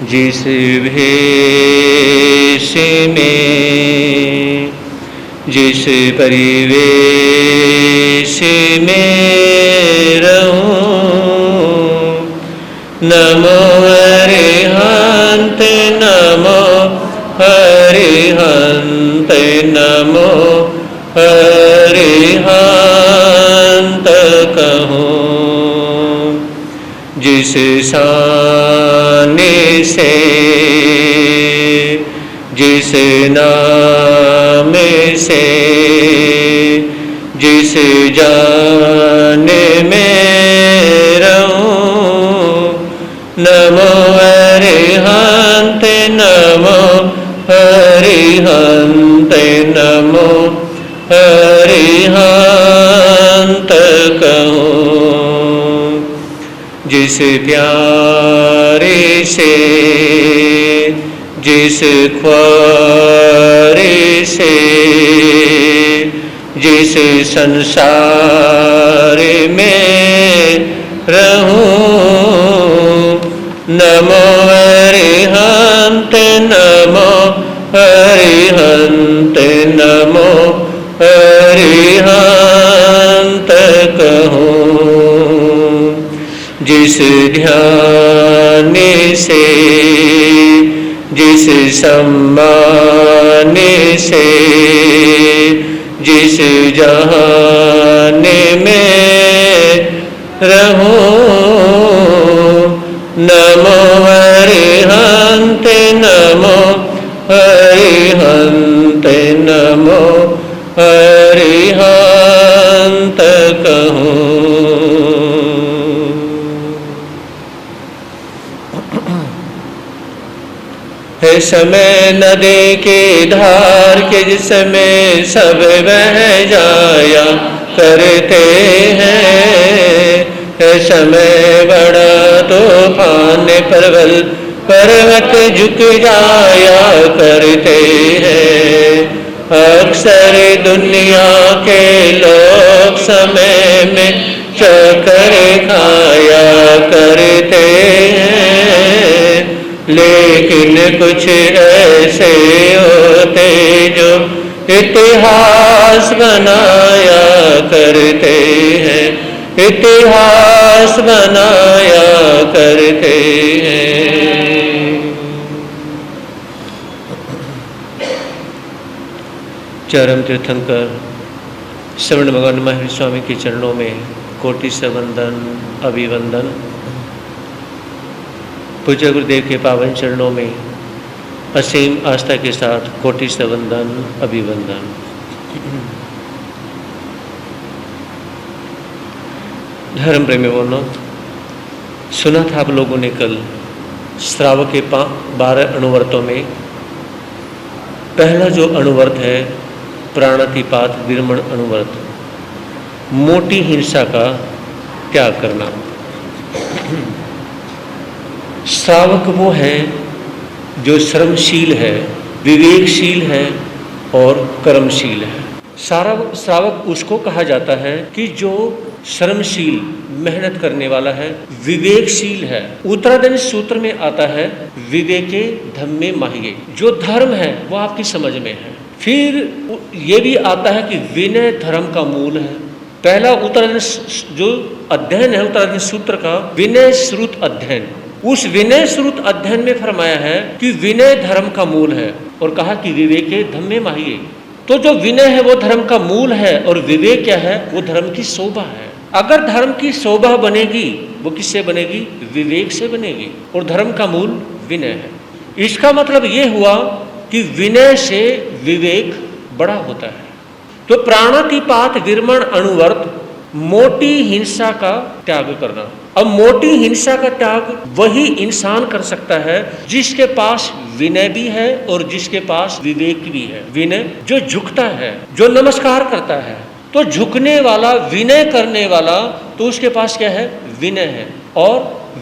जिस भेष में जिस परिवेश में रहूं, नमो अरिहंत नमो अरिहंत नमो अरिहंत कहूं। जिस साने से जिस नाम से जिस जान में रहूं, नमो अरिहंत नमो अरिहंत नमो अरिहंत कहूं। जिस प्यारे से जिस ख्वारे से जिस संसार में रहूं, नमो अरिहंत नमो अरिहंत नमो अरिहंत कहूं। जिस ध्यान से जिस सम्मान से जिस जहान में रहूं, नमो अरिहंत नमो अरिहंत नमो अरिहंत कहूं। है समय नदी के धार के जिसमें सब बह जाया करते हैं, है समय बड़ा तूफान प्रबल पर्वत झुक जाया करते हैं। अक्सर दुनिया के लोग समय में चक्कर खाया करते हैं, लेकिन कुछ ऐसे होते जो इतिहास बनाया करते हैं, इतिहास बनाया करते हैं। चरम तीर्थंकर श्रवण भगवान महर्षि स्वामी के चरणों में कोटि से वंदन अभिवंदन। पूज्य गुरुदेव के पावन चरणों में असीम आस्था के साथ कोटि से वंदन अभिवंदन। धर्म प्रेमी बोलो, सुना था आप लोगों ने कल श्रावक के 12 अनुवर्तों में पहला जो अनुवर्त है प्राणातिपात विरमण अनुवर्त, मोटी हिंसा का त्याग करना। श्रावक वो है जो श्रमशील है, विवेकशील है और कर्मशील है। श्रावक उसको कहा जाता है कि जो श्रमशील मेहनत करने वाला है, विवेकशील है। उत्तराधर्म सूत्र में आता है विवेके धम्मे माहिये, जो धर्म है वो आपकी समझ में है। फिर ये भी आता है कि विनय धर्म का मूल है। पहला उत्तराधर्म जो अध्ययन है उत्तराधर्म सूत्र का, विनय श्रुत अध्ययन, उस विनय श्रुत अध्ययन में फरमाया है कि विनय धर्म का मूल है और कहा कि विवेके धम्मे माहिये। तो जो विनय है वो धर्म का मूल है और विवेक क्या है, वो धर्म की शोभा है। अगर धर्म की शोभा बनेगी वो किससे बनेगी, विवेक से बनेगी, और धर्म का मूल विनय है। इसका मतलब ये हुआ कि विनय से विवेक बड़ा होता है। तो प्राणातिपात विरमण अनुवर्त मोटी हिंसा का त्याग करना। अब मोटी हिंसा का त्याग वही इंसान कर सकता है जिसके पास विनय भी है और जिसके पास विवेक भी है। विनय जो झुकता है, जो नमस्कार करता है, तो झुकने वाला, विनय करने वाला, तो उसके पास क्या है, विनय है। और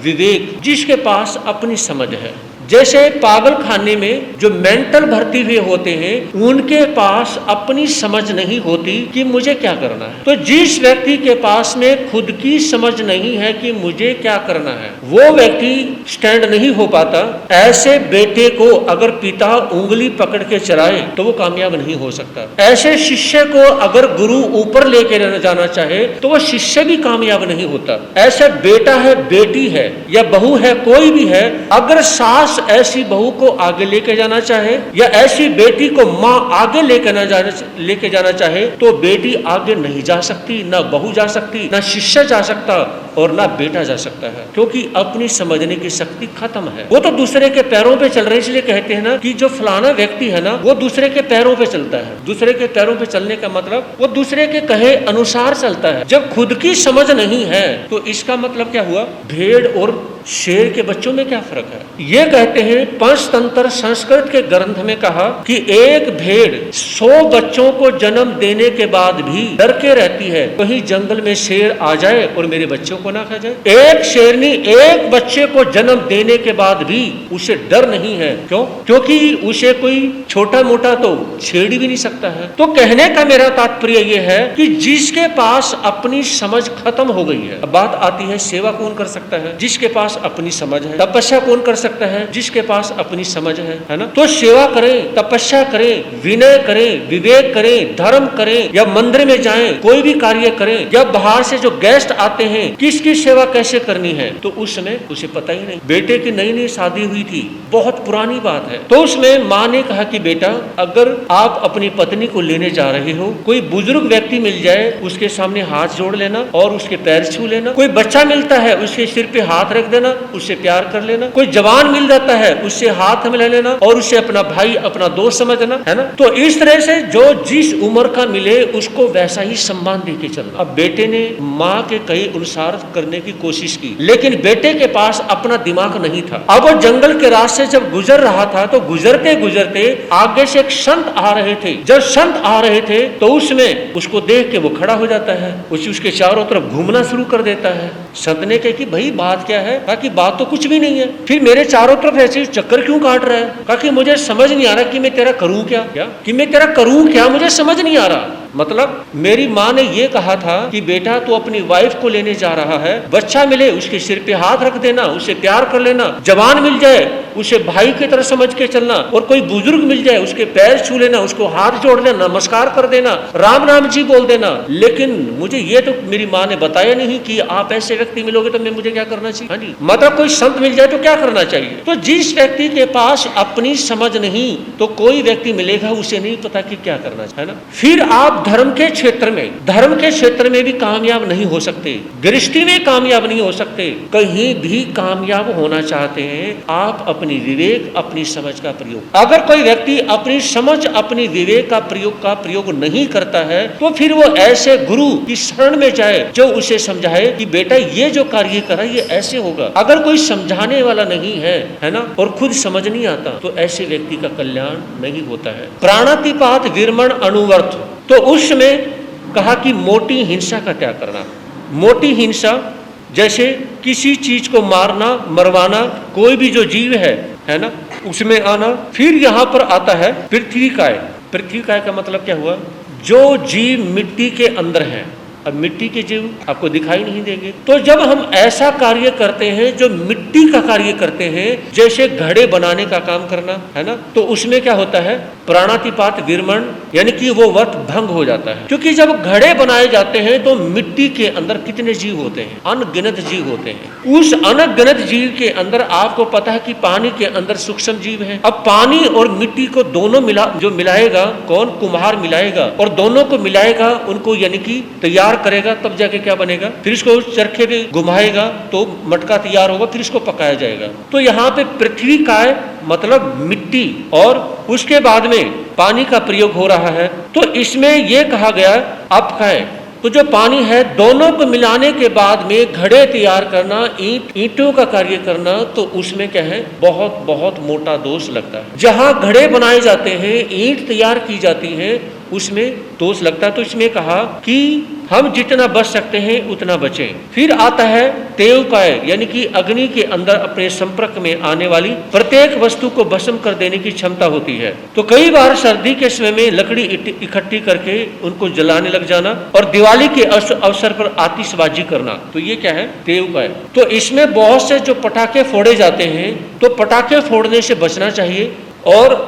विवेक जिसके पास अपनी समझ है, जैसे पागल खाने में जो मेंटल भर्ती हुए होते हैं, उनके पास अपनी समझ नहीं होती कि मुझे क्या करना है। तो जिस व्यक्ति के पास में खुद की समझ नहीं है कि मुझे क्या करना है, वो व्यक्ति स्टैंड नहीं हो पाता। ऐसे बेटे को अगर पिता उंगली पकड़ के चलाए तो वो कामयाब नहीं हो सकता। ऐसे शिष्य को अगर गुरु ऊपर लेके जाना चाहे तो वो शिष्य भी कामयाब नहीं होता। ऐसा बेटा है, बेटी है या बहू है, कोई भी है, अगर सास ऐसी बहू को आगे लेके जाना चाहे या ऐसी बेटी को माँ आगे लेके जाना चाहे तो बेटी आगे नहीं जा सकती, ना बहू जा सकती, ना शिष्य जा सकता और ना बेटा जा सकता है, क्योंकि अपनी समझने की शक्ति खत्म है। वो तो दूसरे के पैरों पे चल रहे, इसलिए कहते हैं ना कि जो फलाना व्यक्ति है ना वो दूसरे के पैरों पे चलता है। दूसरे के पैरों पे चलने का मतलब वो दूसरे के कहे अनुसार चलता है। जब खुद की समझ नहीं है तो इसका मतलब क्या हुआ? भेड़ और शेर के बच्चों में क्या फर्क है? ये कहते हैं पंचतंत्र संस्कृत के ग्रंथ में कहा कि एक भेड़ 100 बच्चों को जन्म देने के बाद भी डर के रहती है, कहीं जंगल में शेर आ जाए और मेरे बच्चों को ना खा जाए। एक शेरनी एक बच्चे को जन्म देने के बाद भी उसे डर नहीं है। क्यों? क्योंकि उसे कोई छोटा मोटा तो छेड़ भी नहीं सकता है। तो कहने का मेरा तात्पर्य यह है कि जिसके पास अपनी समझ खत्म हो गई है, अब बात आती है सेवा कौन कर सकता है? जिसके पास अपनी समझ है। तपस्या कौन कर सकता है? जिसके पास अपनी समझ है ना? तो सेवा करें, तपस्या करें, विनय करें, विवेक करें, धर्म करें या मंदिर में जाएं, कोई भी कार्य करें। या बाहर से जो गेस्ट आते हैं किसकी सेवा कैसे करनी है तो उसमें उसे पता ही नहीं। बेटे की नई नई शादी हुई थी, बहुत पुरानी बात है, तो उसमें माँ ने कहा कि बेटा अगर आप अपनी पत्नी को लेने जा रहे हो, कोई बुजुर्ग व्यक्ति मिल जाए उसके सामने हाथ जोड़ लेना और उसके पैर छू लेना। कोई बच्चा मिलता है उसके सिर पे हाथ रख देना, उससे प्यार कर लेना। कोई जवान मिल जाता है उससे हाथ मिला लेना और उससे अपना भाई अपना दोस्त समझना, है ना? तो इस तरह से जो जिस उम्र का मिले उसको वैसा ही सम्मान देके चलना। अब बेटे ने माँ के कहे अनुसार करने की कोशिश की, लेकिन बेटे के पास अपना दिमाग नहीं था। अब वो जंगल के रास्ते जब गुजर रहा था तो गुजरते गुजरते आगे से एक संत आ रहे थे। जब संत आ रहे थे तो उसमें उसको देख के वो खड़ा हो जाता है, उसके चारों तरफ घूमना शुरू कर देता है। संत ने कहा कि भाई बात क्या है? कहा कि बात तो कुछ भी नहीं है, फिर मेरे चारों तरफ ऐसे चक्कर क्यों काट रहा है? कहा कि मुझे समझ नहीं आ रहा कि मैं तेरा करूं क्या, कि मैं तेरा करूं क्या, मुझे समझ नहीं आ रहा। मतलब मेरी माँ ने ये कहा था कि बेटा तू अपनी वाइफ को लेने जा रहा है, बच्चा मिले उसके सिर पे हाथ रख देना, उसे प्यार कर लेना, जवान मिल जाए उसे भाई की तरह समझ के चलना और कोई बुजुर्ग मिल जाए उसके पैर छू लेना, उसको हाथ जोड़ लेना, नमस्कार कर देना, राम राम जी बोल देना। लेकिन मुझे ये तो मेरी माँ ने बताया नहीं कि आप ऐसे व्यक्ति मिलोगे तो मैं मुझे क्या करना चाहिए। हाँ जी, मतलब कोई संत मिल जाए तो क्या करना चाहिए? तो जिस व्यक्ति के पास अपनी समझ नहीं तो कोई व्यक्ति मिलेगा उसे नहीं पता कि क्या करना चाहिए, है ना? फिर आप धर्म के क्षेत्र में भी कामयाब नहीं हो सकते, गृहस्थी में कामयाब नहीं हो सकते, कहीं भी कामयाब होना चाहते हैं आप अपनी विवेक अपनी समझ का प्रयोग। अगर कोई व्यक्ति अपनी समझ अपनी विवेक का प्रयोग नहीं करता है तो फिर वो ऐसे गुरु की शरण में जाए जो उसे समझाए कि बेटा ये जो कार्य करा ये ऐसे होगा। अगर कोई समझाने वाला नहीं है ना, और खुद समझ नहीं आता तो ऐसे व्यक्ति का कल्याण नहीं होता है। प्राणातिपात विरमण अनुवर्त, तो उसमें कहा कि मोटी हिंसा का त्याग करना। मोटी हिंसा जैसे किसी चीज को मारना, मरवाना, कोई भी जो जीव है ना, उसमें आना। फिर यहाँ पर आता है पृथ्वी काय। पृथ्वी काय का मतलब क्या हुआ? जो जीव मिट्टी के अंदर है। अब मिट्टी के जीव आपको दिखाई नहीं देंगे, तो जब हम ऐसा कार्य करते हैं जो मिट्टी का कार्य करते हैं, जैसे घड़े बनाने का काम करना, है ना, तो उसमें क्या होता है? प्राणातिपात विरमण, यानी कि वो व्रत भंग हो जाता है। क्योंकि जब घड़े बनाए जाते हैं तो मिट्टी के अंदर कितने जीव होते हैं? अनगिनत जीव होते हैं। उस अनगिनत जीव के अंदर आपको पता है कि पानी के अंदर सूक्ष्म जीव है। अब पानी और मिट्टी को दोनों मिलाएगा कौन? कुम्हार मिलाएगा, और दोनों को मिलाएगा, उनको यानी कि तैयार करेगा, तब जाके क्या बनेगा? फिर इसको चरखे पे घुमाएगा तो मटका तैयार होगा, फिर इसको पकाया जाएगा। तो यहाँ पे पृथ्वी काय मतलब मिट्टी और उसके बाद में पानी का प्रयोग हो रहा है। तो इसमें यह कहा गया अब काय, तो जो पानी है दोनों को मिलाने के बाद में घड़े तैयार करना, ईंटों का कार्य करना, तो उसमें क्या है? बहुत बहुत मोटा दोष लगता है। जहाँ घड़े बनाए जाते हैं, ईंट तैयार की जाती है, उसमें दोष लगता है। तो इसमें कहा कि हम जितना बच सकते हैं उतना बचें। फिर आता है तेवकाय, यानी कि अग्नि के अंदर अपने संपर्क में आने वाली प्रत्येक वस्तु को भस्म कर देने की क्षमता होती है। तो कई बार सर्दी के समय में लकड़ी इकट्ठी करके उनको जलाने लग जाना और दिवाली के अवसर पर आतिशबाजी करना, तो ये क्या है? तेवकाय। तो इसमें बहुत से जो पटाखे फोड़े जाते हैं, तो पटाखे फोड़ने से बचना चाहिए। और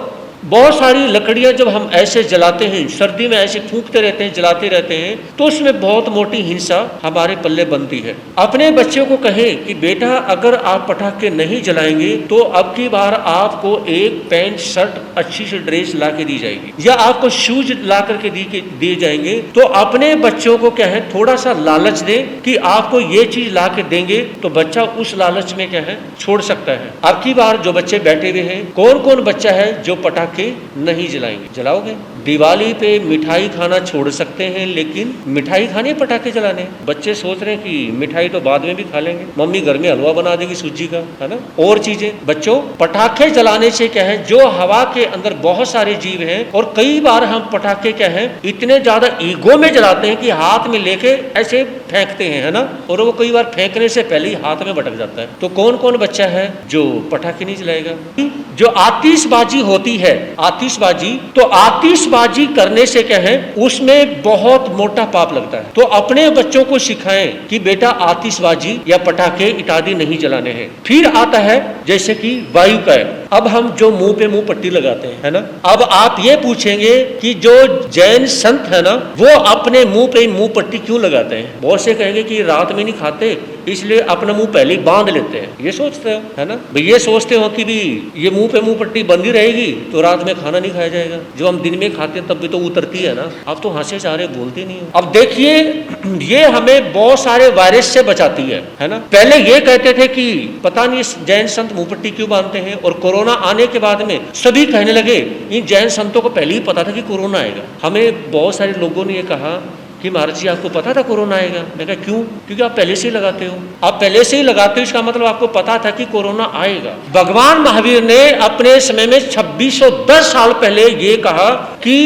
बहुत सारी लकड़ियां जब हम ऐसे जलाते हैं, सर्दी में ऐसे फूंकते रहते हैं, जलाते रहते हैं, तो उसमें बहुत मोटी हिंसा हमारे पल्ले बनती है। अपने बच्चों को कहें कि बेटा अगर आप पटाखे नहीं जलाएंगे तो अब की बार आपको एक पैंट शर्ट अच्छी सी ड्रेस ला के दी जाएगी या आपको शूज ला करके दिए जाएंगे। तो अपने बच्चों को क्या है, थोड़ा सा लालच दें कि आपको ये चीज ला के देंगे, तो बच्चा उस लालच में क्या है, छोड़ सकता है। अब की बार जो बच्चे बैठे हुए हैं, कौन कौन बच्चा है जो पटाखे नहीं जलाएंगे? जलाओगे? दिवाली पे मिठाई खाना छोड़ सकते हैं, लेकिन मिठाई खाने पटाखे जलाने? बच्चे सोच रहे हैं कि मिठाई तो बाद में भी खा लेंगे, मम्मी घर में हलवा बना देगी सूजी का, है ना, और चीजें। बच्चों, पटाखे जलाने से क्या है, जो हवा के अंदर बहुत सारे जीव हैं, और कई बार हम पटाखे क्या है इतने ज्यादा ईगो में जलाते हैं कि हाथ में लेके ऐसे फेंकते हैं, है ना, और वो कई बार फेंकने से पहले ही हाथ में भटक जाता है। तो कौन कौन बच्चा है जो पटाखे नहीं जलाएगा? जो आतिशबाजी होती है, आतिशबाजी, तो आतिशबाजी करने से क्या है, उसमें बहुत मोटा पाप लगता है। तो अपने बच्चों को सिखाएं कि बेटा आतिशबाजी या पटाखे इत्यादि नहीं जलाने हैं। फिर आता है जैसे कि वायुकाय। अब हम जो मुंह पे मुंह पट्टी लगाते हैं, है ना, अब आप ये पूछेंगे कि जो जैन संत है ना, वो अपने मुंह पे मुंह पट्टी क्यों लगाते हैं? बहुत से कहेंगे कि रात में नहीं खाते इसलिए अपना मुंह पहले ही बांध लेते हैं। ये सोचते हो, है ना, भाई ये सोचते हो कि भी ये मुंह पे मुंह पट्टी बंधी रहेगी तो रात में खाना नहीं खाया जाएगा। जो हम दिन में खाते हैं तब भी तो उतरती है ना। आप तो हंसे जा रहे, बोलते नहीं हो। अब देखिए, ये हमें बहुत सारे वायरस से बचाती है ना। पहले ये कहते थे कि पता नहीं जैन संत मुंह पट्टी क्यों बांधते हैं, और कोरोना आने के बाद में सभी कहने लगे इन जैन संतों को पहले ही पता था कि कोरोना आएगा। हमें बहुत सारे लोगों ने ये कहा कि महाराज जी आपको पता था कोरोना आएगा? मैं कहा क्यों? क्योंकि आप पहले से ही लगाते हो। आप पहले से ही लगाते हो, इसका मतलब आपको पता था कि कोरोना आएगा। भगवान महावीर ने अपने समय में 2610 साल पहले ये कहा कि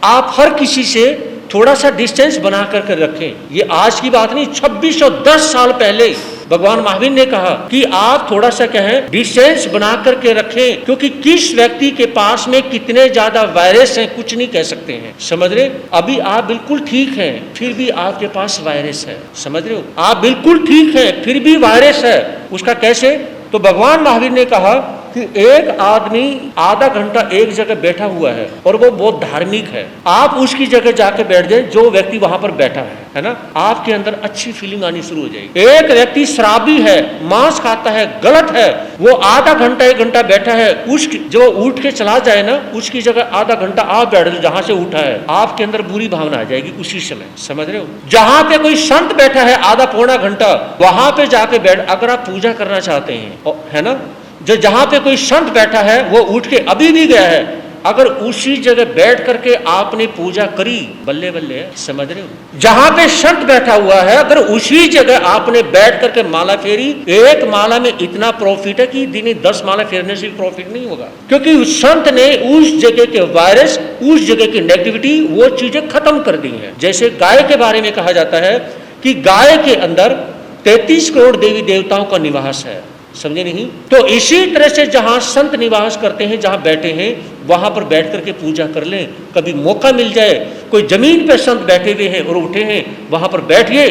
आप हर किसी से थोड़ा सा डिस्टेंस बना करके रखें। ये आज की बात नहीं, 2610 साल पहले भगवान महावीर ने कहा कि आप थोड़ा सा क्या है, डिस्टेंस बना करके रखें, क्योंकि किस व्यक्ति के पास में कितने ज्यादा वायरस हैं कुछ नहीं कह सकते हैं। समझ रहे? अभी आप बिल्कुल ठीक हैं फिर भी आपके पास वायरस है। समझ रहे हो? आप बिल्कुल ठीक हैं फिर भी वायरस है। उसका कैसे? तो भगवान महावीर ने कहा कि एक आदमी आधा घंटा एक जगह बैठा हुआ है और वो बहुत धार्मिक है, आप उसकी जगह जाके बैठ जाए जो व्यक्ति वहां पर बैठा है ना, आपके अंदर अच्छी फीलिंग आनी शुरू हो जाएगी। एक व्यक्ति शराबी है, मांस खाता है, गलत है, वो आधा घंटा एक घंटा बैठा है, उसकी जो उठ के चला जाए ना, उसकी जगह आधा घंटा आप बैठ जाओ जहां से उठा है, आपके अंदर बुरी भावना आ जाएगी उसी समय। समझ रहे हो? जहां पे कोई संत बैठा है आधा पौना घंटा, वहां पे जाके बैठ, अगर आप पूजा करना चाहते हैं, है ना, जो जहां पे कोई संत बैठा है वो उठ के अभी भी गया है, अगर उसी जगह बैठ करके आपने पूजा करी, बल्ले बल्ले है। समझ रहे हो? जहां पे संत बैठा हुआ है अगर उसी जगह आपने बैठ करके माला फेरी, एक माला में इतना प्रॉफिट है कि दिन 10 माला फेरने से भी प्रॉफिट नहीं होगा, क्योंकि उस संत ने उस जगह के वायरस, उस जगह की नेगेटिविटी, वो चीजें खत्म कर दी है। जैसे गाय के बारे में कहा जाता है कि गाय के अंदर 33 करोड़ देवी देवताओं का निवास है। समझे नहीं? तो इसी तरह से जहां संत निवास करते हैं, जहां बैठे हैं, वहां पर बैठ करके पूजा कर लें। कभी मौका मिल जाए, कोई जमीन पे संत बैठे हुए हैं और उठे हैं, वहां पर बैठिए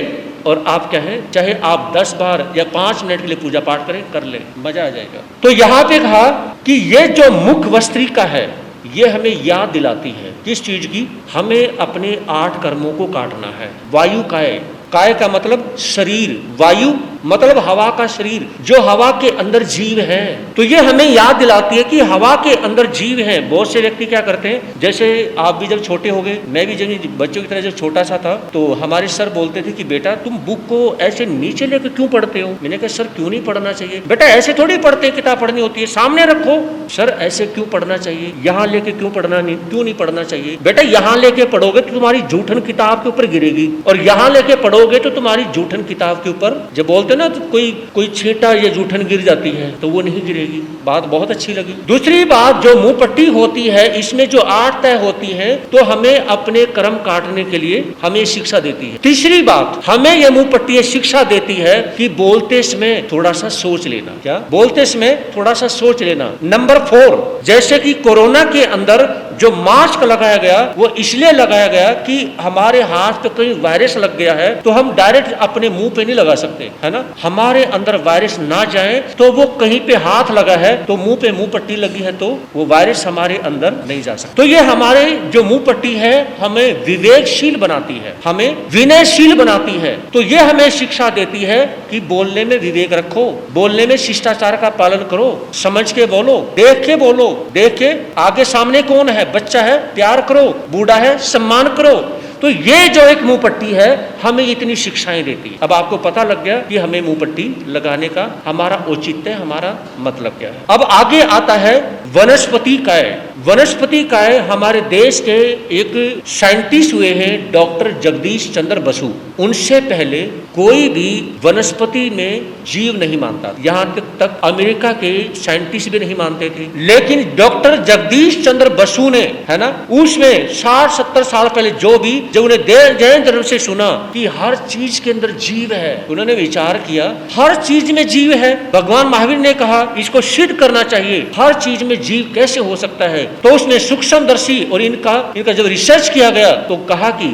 और आप क्या है, चाहे आप 10 बार या 5 मिनट के लिए पूजा पाठ करें, कर लें, मजा आ जाएगा। तो यहाँ पे कहा कि ये जो मुख वस्त्रिका है, ये हमें याद दिलाती है किस चीज की? हमें अपने 8 कर्मों को काटना है। वायु काय, काय का मतलब शरीर, वायु मतलब हवा का शरीर, जो हवा के अंदर जीव है। तो ये हमें याद दिलाती है कि हवा के अंदर जीव है। बहुत से व्यक्ति क्या करते हैं, जैसे आप भी जब छोटे हो गए, मैं भी जब बच्चों की तरह जब छोटा सा था, तो हमारे सर बोलते थे कि बेटा तुम बुक को ऐसे नीचे लेकर क्यों पढ़ते हो? मैंने कहा सर क्यों नहीं पढ़ना चाहिए? बेटा ऐसे थोड़ी पढ़ते, किताब पढ़नी होती है, सामने रखो। सर ऐसे क्यों पढ़ना चाहिए? यहाँ लेके क्यों नहीं पढ़ना चाहिए? बेटा यहाँ लेके पढ़ोगे तो तुम्हारी जूठन किताब के ऊपर गिरेगी, और यहाँ लेके पढ़ोगे तो तुम्हारी जूठन किताब के ऊपर, जब बोलते बोलते ना, तो कोई छींटा या जूठन गिर जाती है तो वो नहीं गिरेगी। बात बहुत अच्छी लगी। दूसरी बात, जो मुंह पट्टी होती है इसमें जो आठ तय होती है तो हमें अपने कर्म काटने के लिए हमें शिक्षा देती है। तीसरी बात, हमें यह मुंह पट्टी शिक्षा देती है कि बोलते समय थोड़ा सा सोच लेना। क्या? बोलते समय थोड़ा सा सोच लेना। नंबर 4, जैसे कि कोरोना के अंदर जो मास्क लगाया गया वो इसलिए लगाया गया कि हमारे हाथ पे कहीं वायरस लग गया है तो हम डायरेक्ट अपने मुंह पे नहीं लगा सकते, है ना। हमारे अंदर वायरस ना जाए तो वो कहीं पे हाथ लगा है तो मुंह पे मुंह पट्टी लगी है तो वो वायरस हमारे अंदर नहीं जा सकता। तो ये हमारे जो मुंह पट्टी है हमें विवेकशील बनाती है, हमें विनयशील बनाती है। तो ये हमें शिक्षा देती है कि बोलने में विवेक रखो, बोलने में शिष्टाचार का पालन करो, समझ के बोलो, देख के बोलो, देख के आगे सामने कौन है, बच्चा है प्यार करो, बूढ़ा है सम्मान करो। तो ये जो एक मुंह पट्टी है हमें इतनी शिक्षाएं देती है। अब आपको पता लग गया कि हमें मुंह पट्टी लगाने का हमारा औचित्य, हमारा मतलब क्या है। अब आगे आता है वनस्पति काय। वनस्पति काय हमारे देश के एक साइंटिस्ट हुए हैं डॉक्टर जगदीश चंद्र बसु। उनसे पहले कोई भी वनस्पति में जीव नहीं मानता, यहाँ तक अमेरिका के साइंटिस्ट भी नहीं मानते थे। लेकिन डॉक्टर जगदीश चंद्र बसु ने, है ना, उसमें 60-70 साल पहले जब उन्हें जैन धर्म से सुना कि हर चीज के अंदर जीव है, उन्होंने विचार किया हर चीज में जीव है। भगवान महावीर ने कहा इसको सिद्ध करना चाहिए, हर चीज में जीव कैसे हो सकता है। तो उसने सूक्ष्मदर्शी और इनका जब रिसर्च किया गया तो कहा कि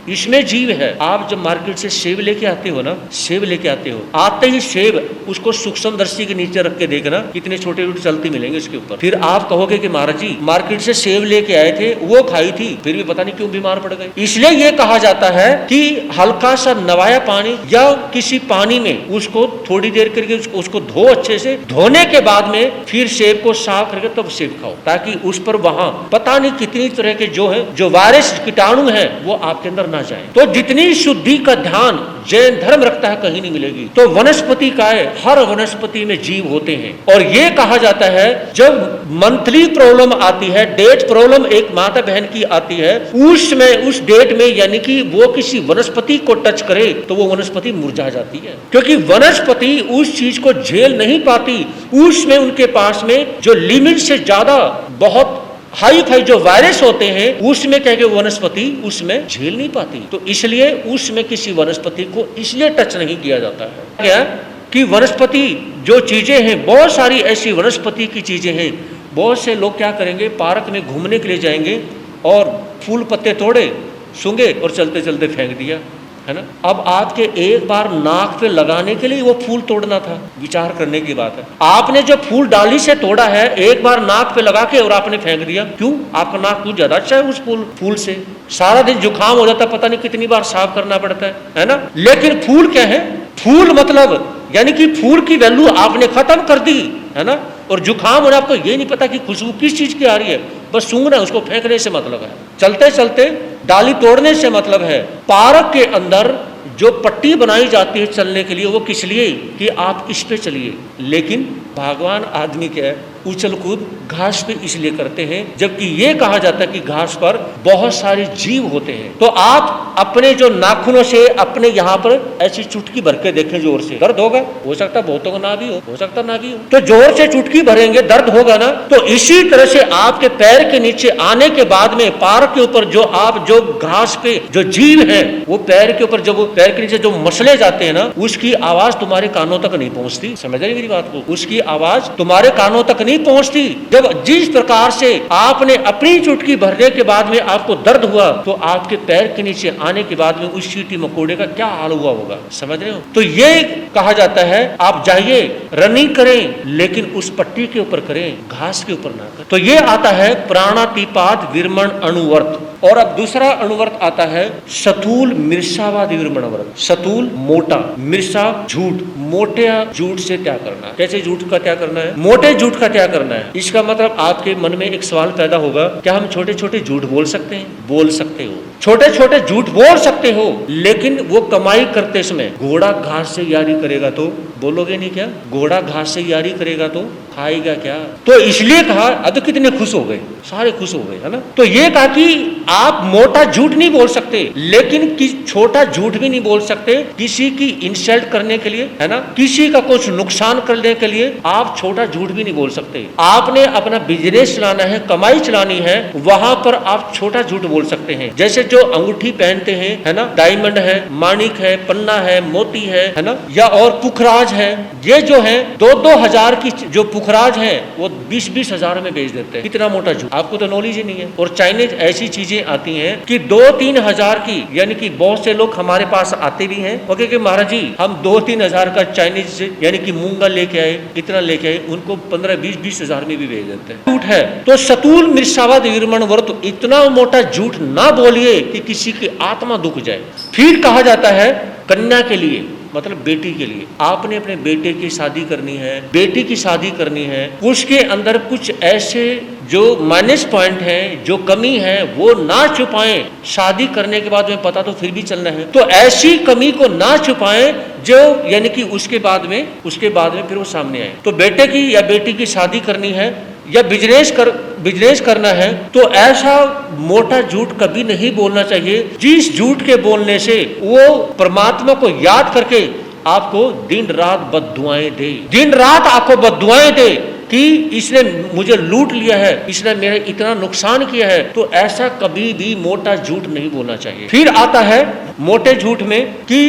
इसमें जीव है। आप जब मार्केट से सेब लेके आते हो ना, सेब लेके आते हो, आते ही सेब उसको सूक्ष्मदर्शी के नीचे रख के देखना कितने छोटे छोटे चलते मिलेंगे उसके ऊपर। फिर आप कहोगे कि महाराज जी मार्केट से सेब लेके आए थे, वो खाई थी, फिर भी पता नहीं क्यों बीमार पड़ गए। इसलिए ये कहा जाता है कि हल्का सा नवाया पानी या किसी पानी में उसको थोड़ी देर करके उसको धो, अच्छे से धोने के बाद में फिर सेब को साफ करके तब सेब खाओ, ताकि उस पर वहां पता नहीं कितनी तरह के जो वायरस कीटाणु है वो आपके अंदर ना जाए। तो जितनी शुद्धि का ध्यान जैन धर्म रखता है कहीं नहीं मिलेगी। तो वनस्पति काय, हर वनस्पति में जीव होते हैं। और ये कहा जाता है जब मंथली प्रॉब्लम आती है, डेट प्रॉब्लम एक माता बहन की आती है, उस डेट में यानी कि वो किसी वनस्पति को टच करे तो वो वनस्पति मुरझा जाती है, क्योंकि वनस्पति उस चीज को झेल नहीं पाती। उसमें उनके पास में जो लिमिट से ज्यादा बहुत हाई जो वायरस होते हैं उसमें क्या वनस्पति उसमें झेल नहीं पाती। तो इसलिए उसमें किसी वनस्पति को इसलिए टच नहीं किया जाता है। क्या कि वनस्पति जो चीजें हैं, बहुत सारी ऐसी वनस्पति की चीजें हैं। बहुत से लोग क्या करेंगे, पार्क में घूमने के लिए जाएंगे और फूल पत्ते तोड़े, सूंघे और चलते चलते फेंक दिया, है ना। अब आपके एक बार नाक पे लगाने के लिए वो फूल तोड़ना था, विचार करने की बात है। आपने जो फूल डाली से तोड़ा है, एक बार नाक पे लगा के और आपने फेंक दिया, क्यों? आपका नाक कुछ ज्यादा अच्छा है उस फूल से, सारा दिन जुकाम हो जाता, पता नहीं कितनी बार साफ करना पड़ता है ना। लेकिन फूल क्या है, फूल मतलब यानी कि फूल की वैल्यू आपने खत्म कर दी, है ना। और जुकाम होना, आपको ये नहीं पता कि खुशबू किस चीज की आ रही है, बस सूंघना, उसको फेंकने से मतलब है, चलते चलते डाली तोड़ने से मतलब है। पार्क के अंदर जो पट्टी बनाई जाती है चलने के लिए, वो किस लिए कि आप इस पे चलिए। लेकिन भगवान आदमी के उछल कूद घास पे इसलिए करते हैं, जबकि ये कहा जाता है कि घास पर बहुत सारे जीव होते हैं। तो आप अपने जो नाखूनों से अपने यहाँ पर ऐसी चुटकी भर के देखें, जोर से दर्द होगा, हो सकता बहुतों को ना भी हो सकता ना भी हो, तो जोर से चुटकी भरेंगे, दर्द होगा ना। तो इसी तरह से आपके पैर के नीचे आने के बाद में पार के ऊपर जो घास पे जो जीव है, वो पैर के ऊपर जब पैर के नीचे जो मसले जाते हैं ना, उसकी आवाज तुम्हारे कानों तक नहीं पहुंचती। समझ रहे मेरी बात को? उसकी आवाज तुम्हारे कानों तक नहीं पहुंचती। जब जिस प्रकार से आपने अपनी चुटकी भरने के बाद में आपको दर्द हुआ, तो आपके पैर के नीचे आने के बाद में उस चींटी मकोड़े का क्या हाल हुआ होगा, समझ रहे हो? तो ये कहा जाता है आप जाइए रनिंग करें, लेकिन उस पट्टी के ऊपर करें, घास के ऊपर ना करें। तो ये आता है प्राणातिपात विरमण अणुवर्त। और अब दूसरा अणुवर्त आता है सतूल मिर्सावाद विरमणवर्त। सतूल मोटा, मिर्सा झूठ, मोटे झूठ से क्या करना है, कैसे झूठ का क्या करना है, मोटे झूठ का क्या करना है। इसका मतलब आपके मन में एक सवाल पैदा होगा, क्या हम छोटे छोटे झूठ बोल सकते हैं? बोल सकते हो, छोटे छोटे झूठ बोल सकते हो, लेकिन वो कमाई करते समय घोड़ा घास से यारी करेगा तो बोलोगे नहीं क्या? घोड़ा घास से यारी करेगा तो खाएगा क्या? तो इसलिए कहा, अब कितने खुश हो गए, सारे खुश हो गए, है ना। तो ये कहा कि आप मोटा झूठ नहीं बोल सकते, लेकिन छोटा झूठ भी नहीं बोल सकते किसी की इंसल्ट करने के लिए, है ना, किसी का कुछ नुकसान करने के लिए आप छोटा झूठ भी नहीं बोल सकते। आपने अपना बिजनेस चलाना है, कमाई चलानी है, वहां पर आप छोटा झूठ बोल सकते हैं। जैसे जो अंगूठी पहनते हैं, है ना, डायमंड है, माणिक है, पन्ना है, मोती है ना, या और पुखराज है, ये जो है 2-2 हजार की जो पुखराज है वो 20-20 हजार में बेच देते हैं। कितना मोटा झूठ, आपको तो नॉलेज ही नहीं है। और चाइनीज ऐसी चीजें आती हैं कि 2-3 हजार की, यानी कि बहुत से लोग हमारे पास आते भी हैं, ओके, कि महाराज जी हम 2-3 हजार का चाइनीज यानी कि मूंगा लेके आए, इतना लेके आए, उनको 15-20 हजार में भी बेच देते हैं। झूठ है तो सतूल मिर्सावाद विरमण व्रत, इतना मोटा झूठ ना बोलिए कि किसी की आत्मा दुख जाए। फिर कहा जाता है कन्या के लिए, मतलब बेटी के लिए, आपने अपने बेटे की शादी करनी है, बेटी की शादी करनी है, उसके अंदर कुछ ऐसे जो माइनस पॉइंट है, जो कमी है, वो ना छुपाएं। शादी करने के बाद में पता तो फिर भी चलना है, तो ऐसी कमी को ना छुपाएं जो यानी कि उसके बाद में फिर वो सामने आए। तो बेटे की या बेटी की शादी करनी है या बिजनेस करना है, तो ऐसा मोटा झूठ कभी नहीं बोलना चाहिए जिस झूठ के बोलने से वो परमात्मा को याद करके आपको दिन रात बद्दुआएं दे, दिन रात आपको बद्दुआएं दे कि इसने मुझे लूट लिया है, इसने मेरा इतना नुकसान किया है। तो ऐसा कभी भी मोटा झूठ नहीं बोलना चाहिए। फिर आता है मोटे झूठ में कि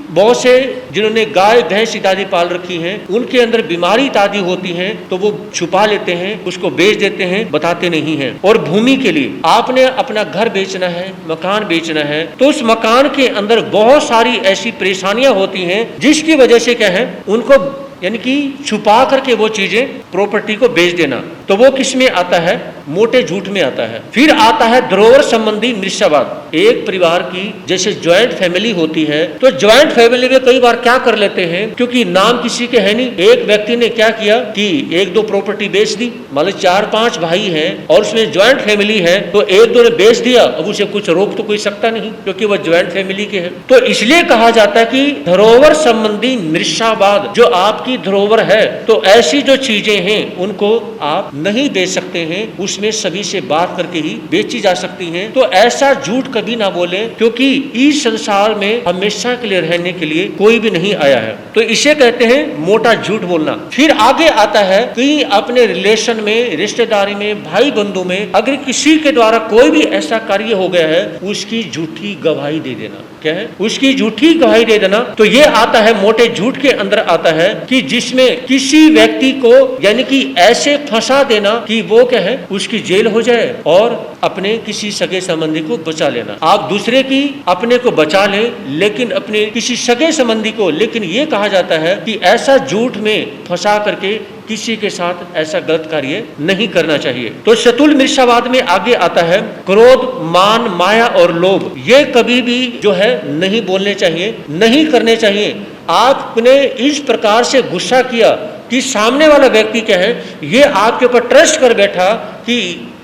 बहुत से जिन्होंने गाय भैंस इत्यादि पाल रखी हैं, उनके अंदर बीमारी इत्यादि होती हैं, तो वो छुपा लेते हैं, उसको बेच देते हैं, बताते नहीं हैं। और भूमि के लिए आपने अपना घर बेचना है, मकान बेचना है, तो उस मकान के अंदर बहुत सारी ऐसी परेशानियां होती हैं जिसकी वजह से क्या है, उनको यानी कि छुपा करके वो चीजें प्रॉपर्टी को बेच देना, तो वो किस में आता है? मोटे झूठ में आता है। फिर आता है धरोहर संबंधी मिथ्यावाद। एक परिवार की जैसे ज्वाइंट फैमिली होती है, तो ज्वाइंट फैमिली में कई बार क्या कर लेते हैं, क्योंकि नाम किसी के है नहीं, एक व्यक्ति ने क्या किया कि 1-2 प्रॉपर्टी बेच दी, मान लो 4-5 भाई हैं और उसमें ज्वाइंट फैमिली है, तो 1-2 ने बेच दिया, अब उसे कुछ रोक तो कोई सकता नहीं क्योंकि वह ज्वाइंट फैमिली के है। तो इसलिए कहा जाता है कि धरोहर संबंधी मिथ्यावाद, जो आपकी धरोहर है, तो ऐसी जो चीजें हैं उनको आप नहीं बेच सकते हैं, उसमें सभी से बात करके ही बेची जा सकती हैं। तो ऐसा झूठ कभी ना बोले, क्योंकि इस संसार में हमेशा के लिए रहने के लिए कोई भी नहीं आया है। तो इसे कहते हैं मोटा झूठ बोलना। फिर आगे आता है कि अपने रिलेशन में, रिश्तेदारी में, भाई बंधु में अगर किसी के द्वारा कोई भी ऐसा कार्य हो गया है, उसकी झूठी गवाही दे देना। क्या है? उसकी झूठी गवाही दे देना। तो ये आता है मोटे झूठ के अंदर आता है कि जिसमें किसी व्यक्ति को यानी कि ऐसे फंसा देना कि वो क्या है, उसकी जेल हो जाए और अपने किसी सगे संबंधी को बचा लेना। आप दूसरे की अपने को बचा ले, लेकिन अपने किसी सगे संबंधी को, लेकिन ये कहा जाता है कि ऐसा झूठ में फंसा करके किसी के साथ ऐसा गलत कार्य नहीं करना चाहिए। तो शतुल मिथ्यावाद में आगे आता है क्रोध, मान, माया और लोभ। ये कभी भी जो है नहीं बोलने चाहिए, नहीं करने चाहिए। आपने इस प्रकार से गुस्सा किया कि सामने वाला व्यक्ति क्या है, ये आपके ऊपर ट्रस्ट कर बैठा कि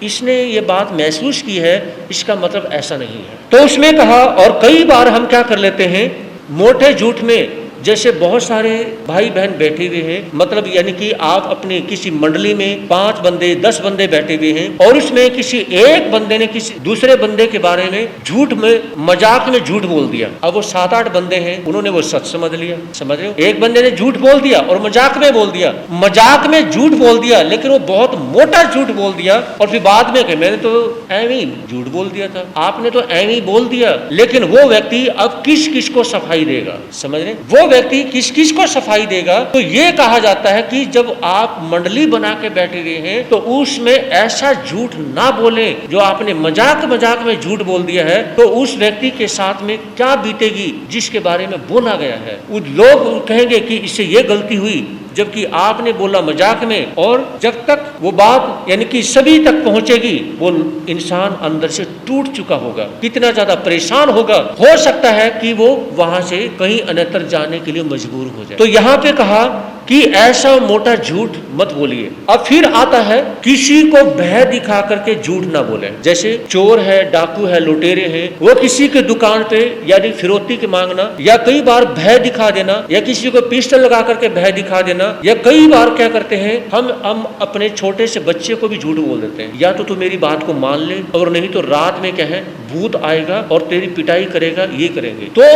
इसने ये बात महसूस की है, इसका मतलब ऐसा नहीं है। तो उसमें कहा, और कई बार हम क्या कर लेते हैं मोटे झूठ में, जैसे बहुत सारे भाई बहन बैठे हुए हैं, मतलब यानी कि आप अपने किसी मंडली में 5 बंदे 10 बंदे बैठे हुए हैं और उसमें किसी एक बंदे ने किसी दूसरे बंदे के बारे में झूठ में, मजाक में झूठ बोल दिया। अब वो 7-8 बंदे हैं, उन्होंने वो सच समझ लिया। समझ रहे हो? एक बंदे ने झूठ बोल दिया और मजाक में बोल दिया, मजाक में झूठ बोल दिया, लेकिन वो बहुत मोटा झूठ बोल दिया और फिर बाद में मैंने तो ऐਵੇਂ ही झूठ बोल दिया था, आपने तो ऐਵੇਂ ही बोल दिया। लेकिन वो व्यक्ति अब किस किस को सफाई देगा? समझ रहे? वो व्यक्ति किस किस को सफाई देगा? तो ये कहा जाता है कि जब आप मंडली बना के बैठे हुए हैं, तो उसमें ऐसा झूठ ना बोले जो आपने मजाक में झूठ बोल दिया है, तो उस व्यक्ति के साथ में क्या बीतेगी जिसके बारे में बोला गया है। लोग कहेंगे कि इससे ये गलती हुई, जबकि आपने बोला मजाक में, और जब तक वो बात यानी कि सभी तक पहुंचेगी, वो इंसान अंदर से टूट चुका होगा, कितना ज्यादा परेशान होगा, हो सकता है कि वो वहां से कहीं अन्यत्र जाने के लिए मजबूर हो जाए। तो यहाँ पे कहा कि ऐसा मोटा झूठ मत बोलिए। अब फिर आता है किसी को भय दिखा करके झूठ ना बोले। जैसे चोर है, डाकू है, लुटेरे हैं, वो किसी के दुकान पे यानी फिरौती के मांगना, या कई बार भय दिखा देना, या किसी को पिस्टल लगा करके भय दिखा देना, या कई बार क्या करते हैं हम अपने छोटे से बच्चे को भी झूठ बोल देते हैं, या तो तू मेरी बात को मान ले और नहीं तो रात में क्या है भूत आएगा और तेरी पिटाई करेगा, ये करेंगे। तो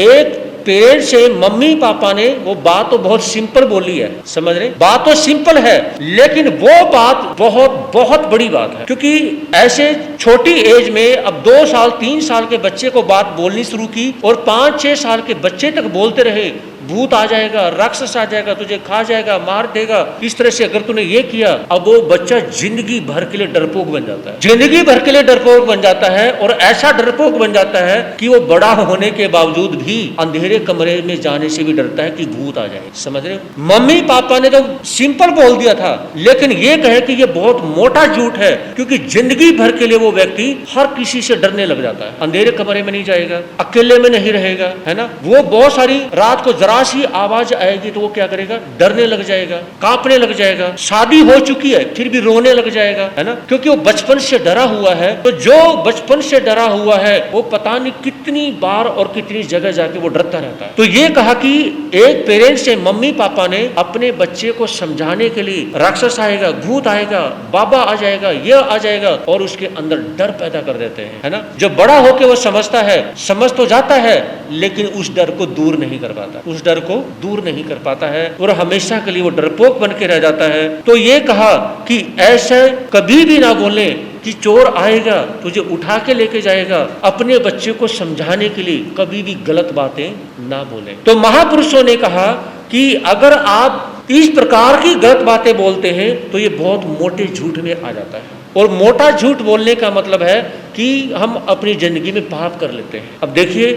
एक पेड़ से मम्मी पापा ने वो बात तो बहुत सिंपल बोली है, समझ रहे, बात तो सिंपल है, लेकिन वो बात बहुत बहुत बड़ी बात है। क्योंकि ऐसे छोटी एज में अब 2 साल 3 साल के बच्चे को बात बोलनी शुरू की और 5-6 साल के बच्चे तक बोलते रहे, भूत आ जाएगा, राक्षस आ जाएगा, तुझे खा जाएगा, मार देगा, इस तरह से अगर तूने ये किया, अब वो बच्चा जिंदगी भर के लिए डरपोक बन जाता है, जिंदगी भर के लिए डरपोक बन जाता है। और ऐसा डरपोक बन जाता है कि वो बड़ा होने के बावजूद भी अंधेरे कमरे में जाने से भी डरता है कि भूत आ जाए, समझ रहे हो। मम्मी पापा ने तो सिंपल बोल दिया था, लेकिन ये कहे कि ये बहुत मोटा झूठ है, क्योंकि जिंदगी भर के लिए वो व्यक्ति हर किसी से डरने लग जाता है, अंधेरे कमरे में नहीं जाएगा, अकेले में नहीं रहेगा, है ना। वो बहुत सारी रात को जरा सी आवाज आएगी तो वो क्या करेगा, डरने लग जाएगा, कांपने लग जाएगा। शादी हो चुकी है फिर भी रोने लग जाएगा, है ना, क्योंकि वो बचपन से डरा हुआ है। तो जो बचपन से डरा हुआ है वो पता नहीं कितनी बार और कितनी जगह जाके वो डरता रहता है। तो ये कहा कि एक पेरेंट्स से मम्मी पापा ने अपने बच्चे को समझाने के लिए राक्षस आएगा, भूत आएगा, बाबा आ जाएगा, ये आ जाएगा, और उसके अंदर डर पैदा कर देते हैं, है ना। जब बड़ा होके वो समझता है, समझ तो जाता है, लेकिन उस डर को दूर नहीं कर पाता, उस डर को दूर नहीं कर पाता है और हमेशा के लिए वो डरपोक बन के रह जाता है। तो ये कहा कि ऐसे कभी भी ना बोले कि चोर आएगा तुझे उठा के लेके जाएगा। अपने बच्चे को समझाने के लिए कभी भी गलत बातें ना बोले। तो महापुरुषों ने कहा कि अगर आप इस प्रकार की गलत बातें बोलते हैं तो ये बहुत मोटे झूठ में आ जाता है। और मोटा झूठ बोलने का मतलब है कि हम अपनी जिंदगी में पाप कर लेते हैं। अब देखिए,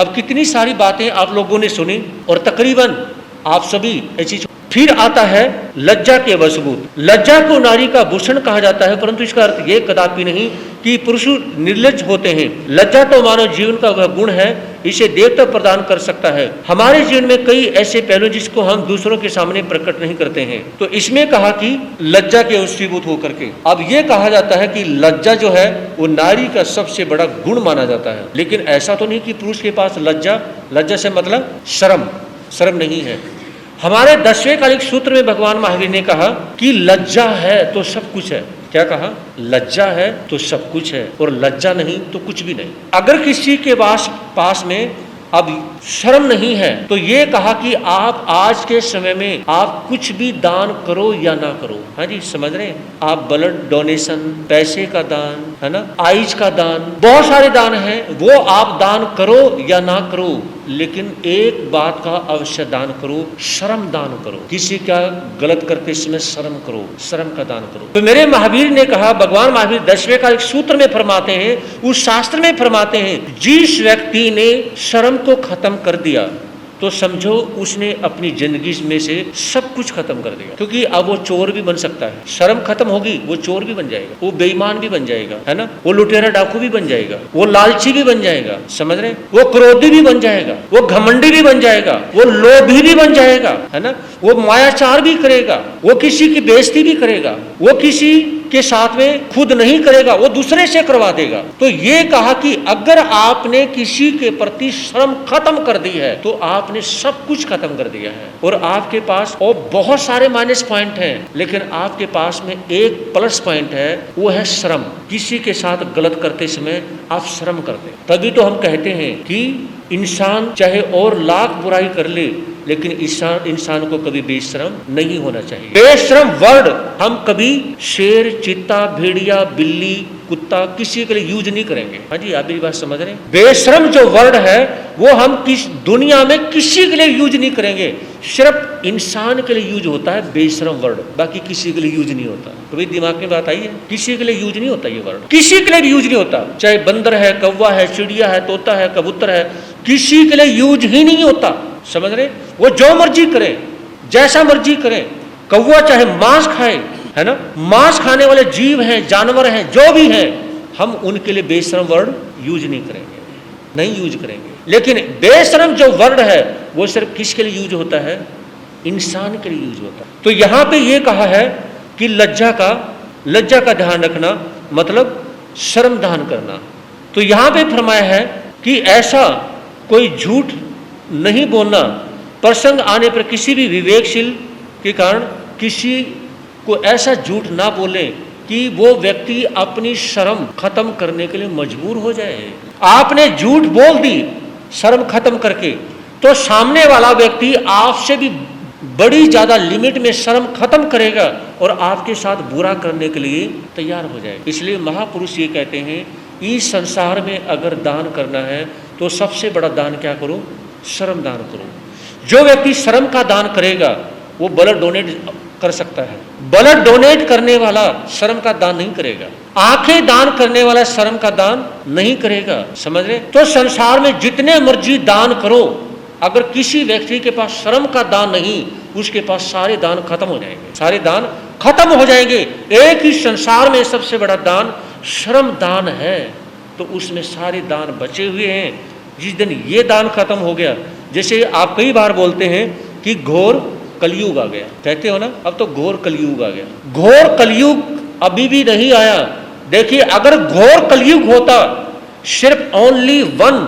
अब कितनी सारी बातें आप लोगों ने सुनी और तकरीबन आप सभी ऐसी। फिर आता है लज्जा के वशभूत। लज्जा को नारी का भूषण कहा जाता है, परंतु इसका अर्थ ये कदापि नहीं कि पुरुष निर्लज्ज होते हैं। लज्जा तो मानव जीवन का वह गुण है, इसे देवता प्रदान कर सकता है। हमारे जीवन में कई ऐसे पहलू जिसको हम दूसरों के सामने प्रकट नहीं करते हैं। तो इसमें कहा कि लज्जा के वशीभूत होकर के। अब ये कहा जाता है कि लज्जा जो है वो नारी का सबसे बड़ा गुण माना जाता है, लेकिन ऐसा तो नहीं कि पुरुष के पास लज्जा से मतलब शर्म नहीं है। हमारे 10वें कालिक सूत्र में भगवान महावीर ने कहा कि लज्जा है तो सब कुछ है। क्या कहा? लज्जा है तो सब कुछ है, और लज्जा नहीं तो कुछ भी नहीं। अगर किसी के पास में अब शर्म नहीं है तो ये कहा कि आप आज के समय में आप कुछ भी दान करो या ना करो, हाँ जी, समझ रहे हैं। आप ब्लड डोनेशन, पैसे का दान, है ना, आइज का दान, बहुत सारे दान हैं, वो आप दान करो या ना करो, लेकिन एक बात का अवश्य दान करो, शर्म दान करो। किसी का गलत करते समय शर्म करो, शर्म का दान करो। तो मेरे महावीर ने कहा, भगवान महावीर 10वें का एक सूत्र में फरमाते हैं, उस शास्त्र में फरमाते हैं, जिस व्यक्ति ने शर्म को खत्म कर दिया तो समझो उसने अपनी जिंदगी में से सब कुछ खत्म कर दिया। क्योंकि अब वो चोर भी बन सकता है, शर्म खत्म होगी, वो चोर भी बन जाएगा, वो बेईमान भी बन जाएगा, है ना, वो लुटेरा डाकू भी बन जाएगा, वो लालची भी बन जाएगा, समझ रहे, वो क्रोधी भी बन जाएगा, वो घमंडी भी बन जाएगा, वो लोभी भी बन जाएगा, है ना, वो मायाचार भी करेगा, वो किसी की बेइज्जती भी करेगा, वो किसी के साथ में खुद नहीं करेगा, वो दूसरे से करवा देगा। तो ये कहा कि अगर आपने किसी के प्रति शर्म खत्म कर दी है तो आपने सब कुछ खत्म कर दिया है। और आपके पास और बहुत सारे माइनस पॉइंट हैं, लेकिन आपके पास में एक प्लस पॉइंट है, वो है शर्म। किसी के साथ गलत करते समय आप शर्म करते हैं। तभी तो हम कहते हैं कि इंसान चाहे और लाख बुराई कर ले, लेकिन इंसान को कभी बेशर्म नहीं होना चाहिए। बेशर्म वर्ड हम कभी शेर, चीता, भेड़िया, बिल्ली, कुत्ता किसी के लिए यूज नहीं करेंगे। हाँ जी, आप मेरी बात समझ रहे हैं। बेशर्म जो वर्ड है वो हम किस दुनिया में किसी के लिए यूज नहीं करेंगे, सिर्फ इंसान के लिए यूज होता है बेशर्म वर्ड, बाकी किसी के लिए यूज नहीं होता। तो भाई दिमाग में बात आई है, किसी के लिए यूज नहीं होता ये वर्ड, किसी के लिए भी यूज नहीं होता। चाहे बंदर है, कौवा है, चिड़िया है, तोता है, कबूतर है, किसी के लिए यूज ही नहीं होता, समझ रहे। वो जो मर्जी करे, जैसा मर्जी करे, कौवा चाहे मांस खाए, है ना, मांस खाने वाले जीव हैं, जानवर हैं, जो भी हैं, हम उनके लिए बेशर्म वर्ड यूज नहीं करेंगे, नहीं यूज करेंगे। लेकिन बेशर्म जो वर्ड है वो सिर्फ किसके लिए यूज होता है? इंसान के लिए यूज होता है। तो यहाँ पे ये कहा है कि लज्जा का ध्यान रखना मतलब शर्म दान करना। तो यहाँ पे फरमाया है कि ऐसा कोई झूठ नहीं बोलना, प्रसंग आने पर किसी भी विवेकशील के कारण किसी को ऐसा झूठ ना बोले कि वो व्यक्ति अपनी शर्म खत्म करने के लिए मजबूर हो जाए। आपने झूठ बोल दी शर्म खत्म करके, तो सामने वाला व्यक्ति आपसे भी बड़ी ज्यादा लिमिट में शर्म खत्म करेगा और आपके साथ बुरा करने के लिए तैयार हो जाएगा। इसलिए महापुरुष ये कहते हैं, इस संसार में अगर दान करना है तो सबसे बड़ा दान क्या करो? शर्म दान करो। जो व्यक्ति शर्म का दान करेगा वो ब्लड डोनेट कर सकता है। ब्लड डोनेट करने वाला शर्म का दान नहीं करेगा। आंखें दान करने वाला शर्म का दान नहीं करेगा। समझ रहे? तो संसार में जितने मर्जी दान करो, अगर किसी व्यक्ति के पास शर्म का दान नहीं, उसके पास सारे दान खत्म हो जाएंगे। सारे दान खत्म हो जाएंगे। एक ही संसार में सबसे बड़ा दान शर्म दान है, तो उसमें सारे दान बचे हुए हैं। जिस दिन ये दान खत्म हो गया, जैसे आप कई बार बोलते हैं कि घोर कलयुग आ गया, कहते हो ना, अब तो घोर कलयुग आ गया। घोर कलयुग अभी भी नहीं आया। देखिए, अगर घोर कलयुग होता, सिर्फ ओनली वन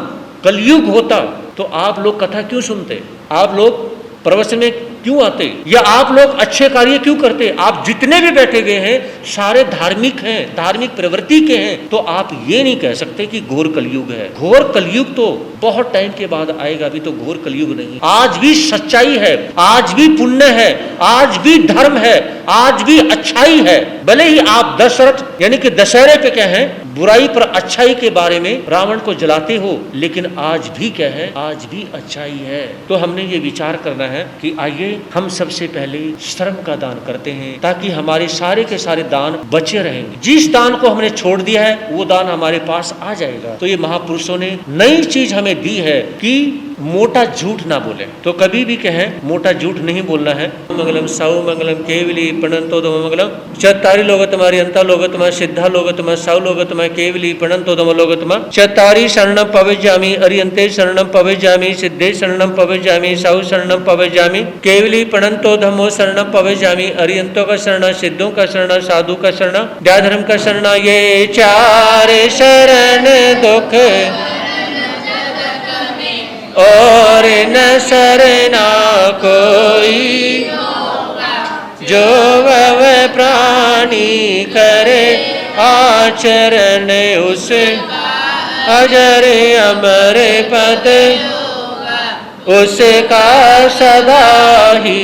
कलयुग होता, तो आप लोग कथा क्यों सुनते? आप लोग प्रवचन में क्यों आते? या आप लोग अच्छे कार्य क्यों करते? आप जितने भी बैठे गए हैं सारे धार्मिक हैं, धार्मिक प्रवृत्ति के हैं, तो आप ये नहीं कह सकते कि घोर कलयुग है। घोर कलयुग तो बहुत टाइम के बाद आएगा, अभी तो घोर कलयुग नहीं। आज भी सच्चाई है, आज भी पुण्य है, आज भी धर्म है, आज भी अच्छाई है। भले ही आप दशरथ यानी कि दशहरे पे क्या है, बुराई पर अच्छाई के बारे में रावण को जलाते हो, लेकिन आज भी क्या है, आज भी अच्छाई है। तो हमने ये विचार करना है कि आइए हम सबसे पहले शर्म का दान करते हैं, ताकि हमारे सारे के सारे दान बचे रहेंगे। जिस दान को हमने छोड़ दिया है वो दान हमारे पास आ जाएगा। तो ये महापुरुषों ने नई चीज हमें दी है कि मोटा झूठ ना बोले। तो कभी भी कहें मोटा झूठ नहीं बोलना है। मंगलम साउ मंगलम केवली प्रणंतो दम मंगलम चत्तारी लोगतमारी अंता लोगतमा सिद्धा लोगतमा साउ लोगतमा केवली प्रणंतो दम लोगतमा चत्तारी शरणम पवेजामि अरियंते शरणम पवेजामि सिद्धे शरणम पवेजामि साउ शरणम पवेजामि केवली प्रणंतो धमो शरणम पवेजामि अरियंतो का शरण, सिद्धों का शरण, साधु का शरण, दयाधर्म का शरण, ये चार शरण दुख और न शरणा कोई, जो वह प्राणी करे आचरण, उसे अजर अमर पद उसका सदा ही